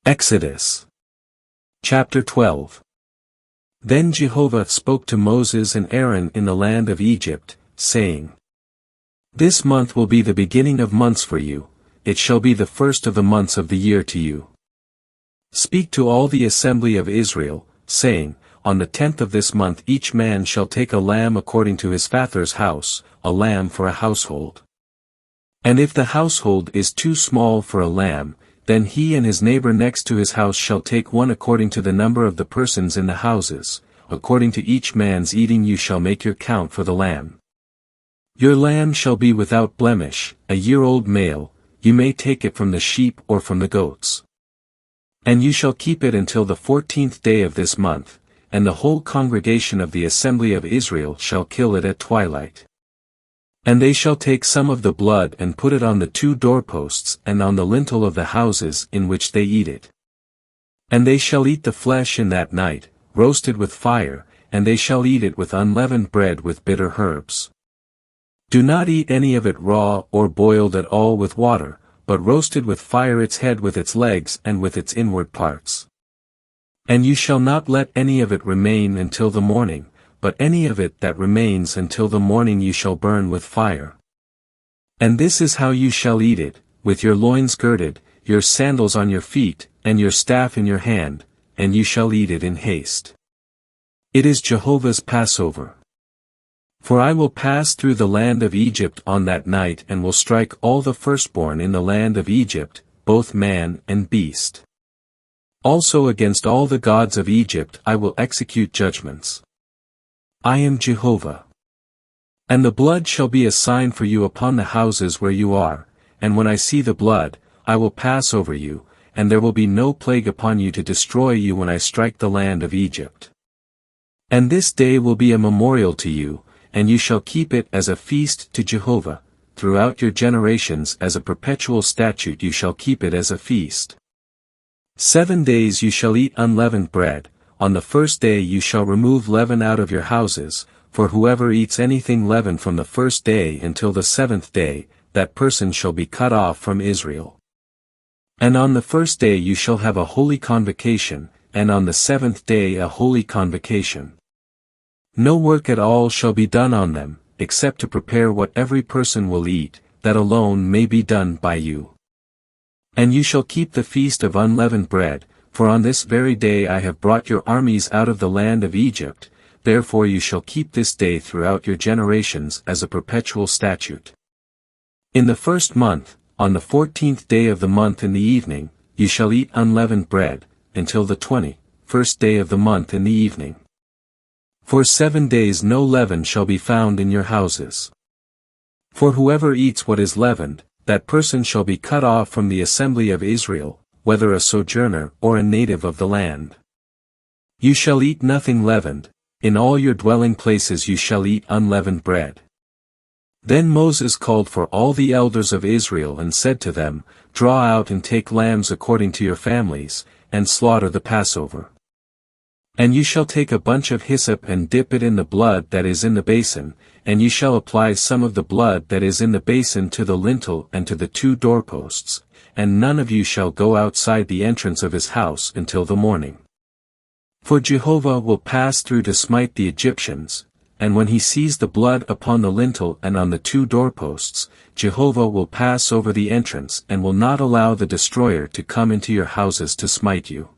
Exodus. Chapter 12. Then Jehovah spoke to Moses and Aaron in the land of Egypt, saying, This month will be the beginning of months for you, it shall be the first of the months of the year to you. Speak to all the assembly of Israel, saying, On the 10th of this month each man shall take a lamb according to his father's house, a lamb for a household. And if the household is too small for a lamb, then he and his neighbor next to his house shall take one according to the number of the persons in the houses, according to each man's eating you shall make your count for the lamb. Your lamb shall be without blemish, a year-old male, you may take it from the sheep or from the goats. And you shall keep it until the 14th day of this month, and the whole congregation of the assembly of Israel shall kill it at twilight. And they shall take some of the blood and put it on the 2 doorposts and on the lintel of the houses in which they eat it. And they shall eat the flesh in that night, roasted with fire, and they shall eat it with unleavened bread with bitter herbs. Do not eat any of it raw or boiled at all with water, but roasted with fire its head with its legs and with its inward parts. And you shall not let any of it remain until the morning, but any of it that remains until the morning you shall burn with fire. And this is how you shall eat it, with your loins girded, your sandals on your feet, and your staff in your hand, and you shall eat it in haste. It is Jehovah's Passover. For I will pass through the land of Egypt on that night and will strike all the firstborn in the land of Egypt, both man and beast. Also against all the gods of Egypt I will execute judgments. I am Jehovah. And the blood shall be a sign for you upon the houses where you are, and when I see the blood, I will pass over you, and there will be no plague upon you to destroy you when I strike the land of Egypt. And this day will be a memorial to you, and you shall keep it as a feast to Jehovah, throughout your generations as a perpetual statute you shall keep it as a feast. 7 days you shall eat unleavened bread. On the first day you shall remove leaven out of your houses, for whoever eats anything leavened from the first day until the 7th day, that person shall be cut off from Israel. And on the first day you shall have a holy convocation, and on the 7th day a holy convocation. No work at all shall be done on them, except to prepare what every person will eat, that alone may be done by you. And you shall keep the feast of unleavened bread, for on this very day I have brought your armies out of the land of Egypt, therefore you shall keep this day throughout your generations as a perpetual statute. In the first month, on the 14th day of the month in the evening, you shall eat unleavened bread, until the 21st day of the month in the evening. For 7 days no leaven shall be found in your houses. For whoever eats what is leavened, that person shall be cut off from the assembly of Israel, whether a sojourner or a native of the land. You shall eat nothing leavened, in all your dwelling places you shall eat unleavened bread. Then Moses called for all the elders of Israel and said to them, Draw out and take lambs according to your families, and slaughter the Passover. And you shall take a bunch of hyssop and dip it in the blood that is in the basin, and you shall apply some of the blood that is in the basin to the lintel and to the 2 doorposts, and none of you shall go outside the entrance of his house until the morning. For Jehovah will pass through to smite the Egyptians, and when he sees the blood upon the lintel and on the 2 doorposts, Jehovah will pass over the entrance and will not allow the destroyer to come into your houses to smite you.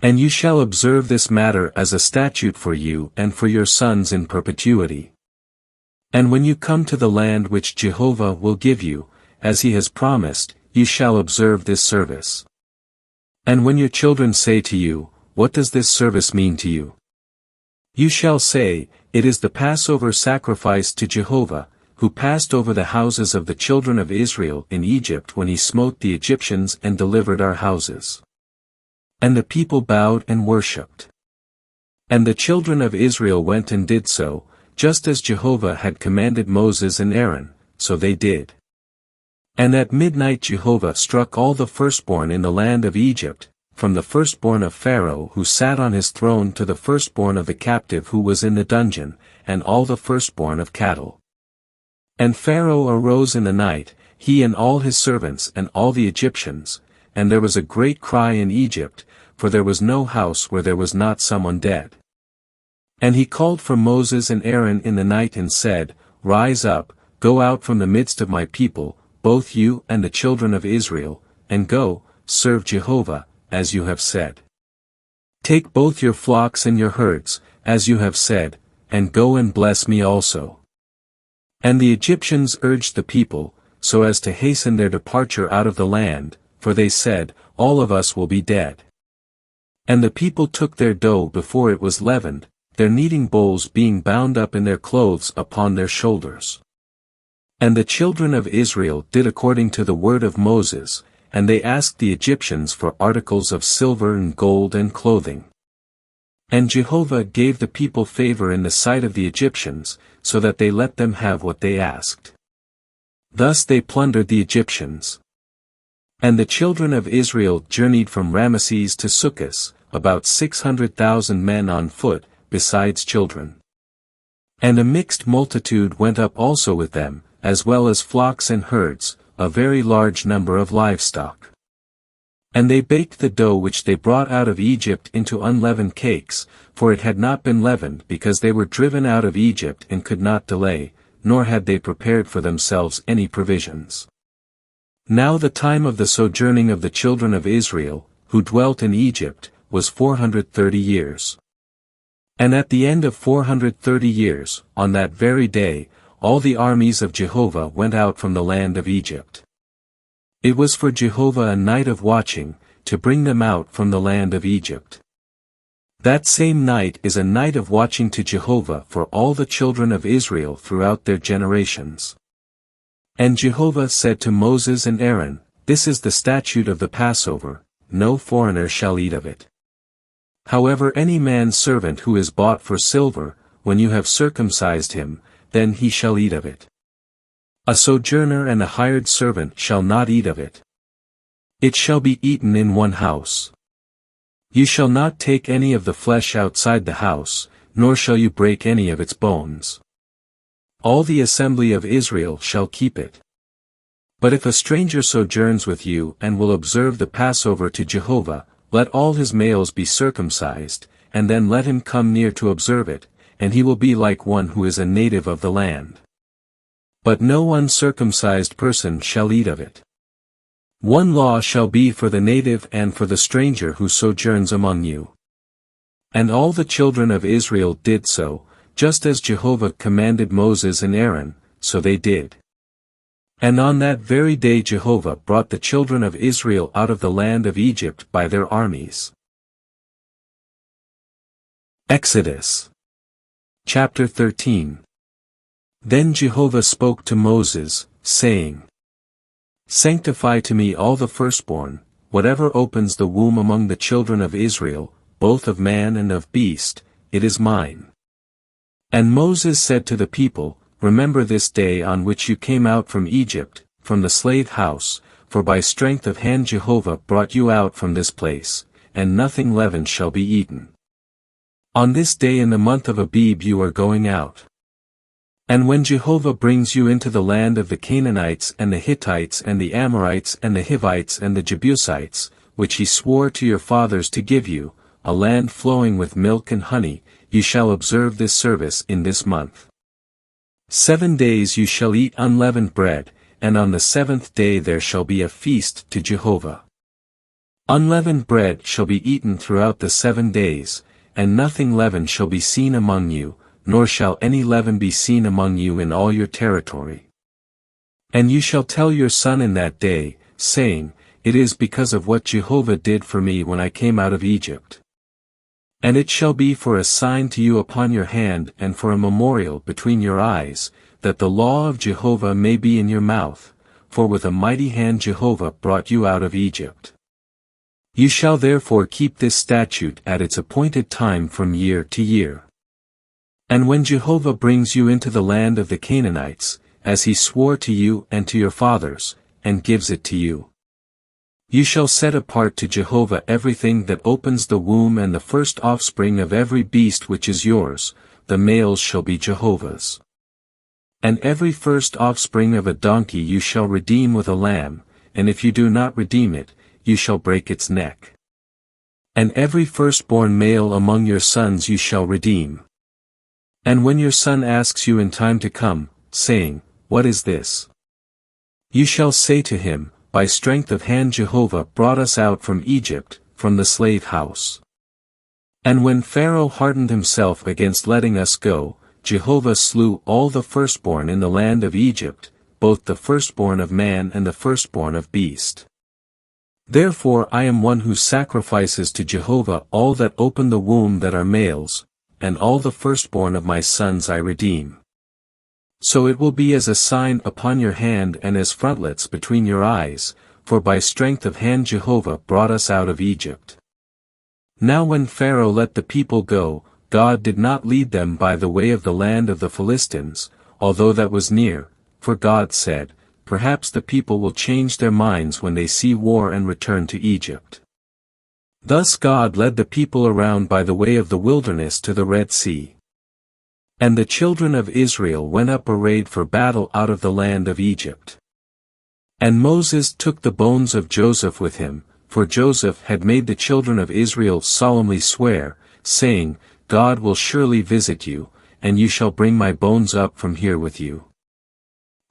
And you shall observe this matter as a statute for you and for your sons in perpetuity. And when you come to the land which Jehovah will give you, as he has promised, you shall observe this service. And when your children say to you, What does this service mean to you? You shall say, It is the Passover sacrifice to Jehovah, who passed over the houses of the children of Israel in Egypt when he smote the Egyptians and delivered our houses. And the people bowed and worshipped. And the children of Israel went and did so, just as Jehovah had commanded Moses and Aaron, so they did. And at midnight Jehovah struck all the firstborn in the land of Egypt, from the firstborn of Pharaoh who sat on his throne to the firstborn of the captive who was in the dungeon, and all the firstborn of cattle. And Pharaoh arose in the night, he and all his servants and all the Egyptians, and there was a great cry in Egypt, for there was no house where there was not someone dead. And he called for Moses and Aaron in the night and said, Rise up, go out from the midst of my people, both you and the children of Israel, and go, serve Jehovah, as you have said. Take both your flocks and your herds, as you have said, and go and bless me also. And the Egyptians urged the people, so as to hasten their departure out of the land, for they said, All of us will be dead. And the people took their dough before it was leavened, their kneading bowls being bound up in their clothes upon their shoulders. And the children of Israel did according to the word of Moses, and they asked the Egyptians for articles of silver and gold and clothing. And Jehovah gave the people favor in the sight of the Egyptians, so that they let them have what they asked. Thus they plundered the Egyptians. And the children of Israel journeyed from Ramesses to Succoth, about 600,000 men on foot, besides children. And a mixed multitude went up also with them, as well as flocks and herds, a very large number of livestock. And they baked the dough which they brought out of Egypt into unleavened cakes, for it had not been leavened because they were driven out of Egypt and could not delay, nor had they prepared for themselves any provisions. Now the time of the sojourning of the children of Israel, who dwelt in Egypt, was 430 years. And at the end of 430 years, on that very day, all the armies of Jehovah went out from the land of Egypt. It was for Jehovah a night of watching, to bring them out from the land of Egypt. That same night is a night of watching to Jehovah for all the children of Israel throughout their generations. And Jehovah said to Moses and Aaron, This is the statute of the Passover, no foreigner shall eat of it. However, any man's servant who is bought for silver, when you have circumcised him, then he shall eat of it. A sojourner and a hired servant shall not eat of it. It shall be eaten in one house. You shall not take any of the flesh outside the house, nor shall you break any of its bones. All the assembly of Israel shall keep it. But if a stranger sojourns with you and will observe the Passover to Jehovah, let all his males be circumcised, and then let him come near to observe it, and he will be like one who is a native of the land. But no uncircumcised person shall eat of it. One law shall be for the native and for the stranger who sojourns among you. And all the children of Israel did so, just as Jehovah commanded Moses and Aaron, so they did. And on that very day Jehovah brought the children of Israel out of the land of Egypt by their armies. Exodus Chapter 13. Then Jehovah spoke to Moses, saying, Sanctify to me all the firstborn, whatever opens the womb among the children of Israel, both of man and of beast, it is mine. And Moses said to the people, Remember this day on which you came out from Egypt, from the slave house, for by strength of hand Jehovah brought you out from this place, and nothing leavened shall be eaten. On this day in the month of Abib you are going out. And when Jehovah brings you into the land of the Canaanites and the Hittites and the Amorites and the Hivites and the Jebusites, which he swore to your fathers to give you, a land flowing with milk and honey, you shall observe this service in this month. 7 days you shall eat unleavened bread, and on the 7th day there shall be a feast to Jehovah. Unleavened bread shall be eaten throughout the 7 days, and nothing leavened shall be seen among you, nor shall any leaven be seen among you in all your territory. And you shall tell your son in that day, saying, It is because of what Jehovah did for me when I came out of Egypt. And it shall be for a sign to you upon your hand and for a memorial between your eyes, that the law of Jehovah may be in your mouth, for with a mighty hand Jehovah brought you out of Egypt. You shall therefore keep this statute at its appointed time from year to year. And when Jehovah brings you into the land of the Canaanites, as he swore to you and to your fathers, and gives it to you, you shall set apart to Jehovah everything that opens the womb and the first offspring of every beast which is yours, the males shall be Jehovah's. And every first offspring of a donkey you shall redeem with a lamb, and if you do not redeem it, you shall break its neck. And every firstborn male among your sons you shall redeem. And when your son asks you in time to come, saying, What is this? You shall say to him, By strength of hand Jehovah brought us out from Egypt, from the slave house. And when Pharaoh hardened himself against letting us go, Jehovah slew all the firstborn in the land of Egypt, both the firstborn of man and the firstborn of beast. Therefore I am one who sacrifices to Jehovah all that open the womb that are males, and all the firstborn of my sons I redeem. So it will be as a sign upon your hand and as frontlets between your eyes, for by strength of hand Jehovah brought us out of Egypt. Now when Pharaoh let the people go, God did not lead them by the way of the land of the Philistines, although that was near, for God said, Perhaps the people will change their minds when they see war and return to Egypt. Thus God led the people around by the way of the wilderness to the Red Sea. And the children of Israel went up arrayed for battle out of the land of Egypt. And Moses took the bones of Joseph with him, for Joseph had made the children of Israel solemnly swear, saying, God will surely visit you, and you shall bring my bones up from here with you.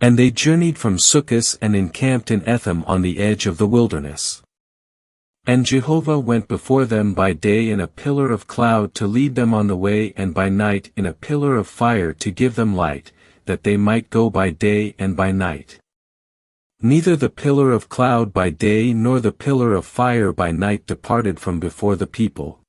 And they journeyed from Succos and encamped in Etham on the edge of the wilderness. And Jehovah went before them by day in a pillar of cloud to lead them on the way, and by night in a pillar of fire to give them light, that they might go by day and by night. Neither the pillar of cloud by day nor the pillar of fire by night departed from before the people.